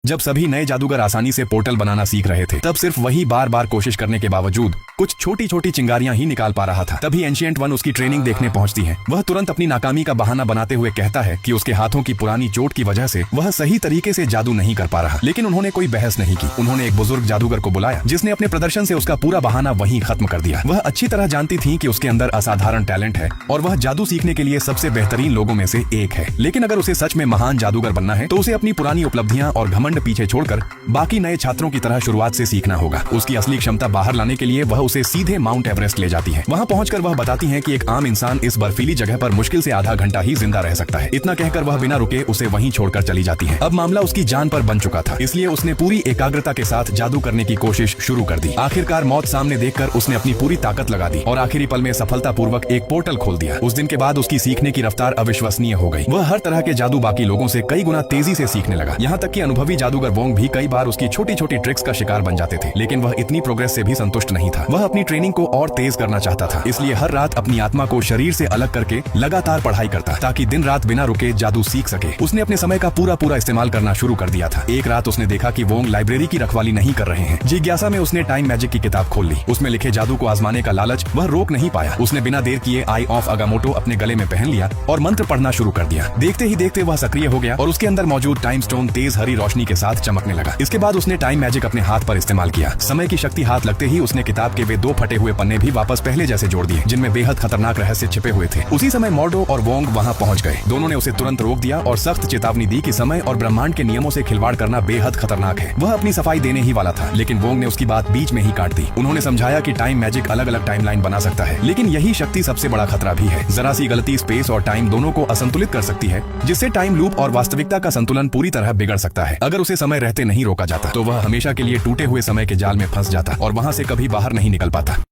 जब सभी नए जादूगर आसानी से पोर्टल बनाना सीख रहे थे, तब सिर्फ वही बार बार कोशिश करने के बावजूद कुछ छोटी छोटी चिंगारियां ही निकाल पा रहा था। तभी एंशिएंट वन उसकी ट्रेनिंग देखने पहुंचती है। वह तुरंत अपनी नाकामी का बहाना बनाते हुए कहता है कि उसके हाथों की पुरानी चोट की वजह से वह सही तरीके से जादू नहीं कर पा रहा। लेकिन उन्होंने कोई बहस नहीं की। उन्होंने एक बुजुर्ग जादूगर को बुलाया, जिसने अपने प्रदर्शन से उसका पूरा बहाना वहीं खत्म कर दिया। वह अच्छी तरह जानती थी कि उसके अंदर असाधारण टैलेंट है और वह जादू सीखने के लिए सबसे बेहतरीन लोगों में से एक है। लेकिन अगर उसे सच में महान जादूगर बनना है, तो उसे अपनी पुरानी उपलब्धियां और घमंड पीछे छोड़कर बाकी नए छात्रों की तरह शुरुआत से सीखना होगा। उसकी असली क्षमता बाहर लाने के लिए वह उसे सीधे माउंट एवरेस्ट ले जाती है। वहां पहुंचकर वह बताती है कि एक आम इंसान इस बर्फीली जगह पर मुश्किल से आधा घंटा ही जिंदा रह सकता है। इतना कहकर वह बिना रुके उसे वहीं छोड़कर चली जाती है। अब मामला उसकी जान पर बन चुका था, इसलिए उसने पूरी एकाग्रता के साथ जादू करने की कोशिश शुरू कर दी। आखिरकार मौत सामने देखकर उसने अपनी पूरी ताकत लगा दी और आखिरी पल में सफलतापूर्वक एक पोर्टल खोल दिया। उस दिन के बाद उसकी सीखने की रफ्तार अविश्वसनीय हो गई। वह हर तरह के जादू बाकी लोगों से कई गुना तेजी से सीखने लगा। यहाँ तक कि अनुभवी जादूगर वोंग भी कई बार उसकी छोटी छोटी ट्रिक्स का शिकार बन जाते थे। लेकिन वह इतनी प्रोग्रेस से भी संतुष्ट नहीं था। वह अपनी ट्रेनिंग को और तेज करना चाहता था, इसलिए हर रात अपनी आत्मा को शरीर से अलग करके लगातार पढ़ाई करता, ताकि दिन रात बिना रुके जादू सीख सके। उसने अपने समय का पूरा इस्तेमाल करना शुरू कर दिया था। एक रात उसने देखा कि वोंग लाइब्रेरी की रखवाली नहीं कर रहे हैं। जिज्ञासा में उसने टाइम मैजिक की किताब खोल ली। उसमें लिखे जादू को आजमाने का लालच वह रोक नहीं पाया। उसने बिना देर किए आई ऑफ अगामोटो अपने गले में पहन लिया और मंत्र पढ़ना शुरू कर दिया। देखते ही देखते वह सक्रिय हो गया और उसके अंदर मौजूद टाइम स्टोन तेज हरी रोशनी के साथ चमकने लगा। इसके बाद उसने टाइम मैजिक अपने हाथ पर इस्तेमाल किया। समय की शक्ति हाथ लगते ही उसने किताब के वे 2 फटे हुए पन्ने भी वापस पहले जैसे जोड़ दिए, जिनमें बेहद खतरनाक रहस्य छिपे हुए थे। उसी समय मॉर्डो और वोंग वहां पहुंच गए। दोनों ने उसे तुरंत रोक दिया और सख्त चेतावनी दी कि समय और ब्रह्मांड के नियमों से खिलवाड़ करना बेहद खतरनाक है। वह अपनी सफाई देने ही वाला था, लेकिन वोंग ने उसकी बात बीच में ही काट दी। उन्होंने समझाया कि टाइम मैजिक अलग अलग टाइमलाइन बना सकता है, लेकिन यही शक्ति सबसे बड़ा खतरा भी है। जरा सी गलती स्पेस और टाइम दोनों को असंतुलित कर सकती है, जिससे टाइम लूप और वास्तविकता का संतुलन पूरी तरह बिगड़ सकता है। अगर उसे समय रहते नहीं रोका जाता, तो वह हमेशा के लिए टूटे हुए समय के जाल में फंस जाता और वहां से कभी बाहर नहीं निकल पाता।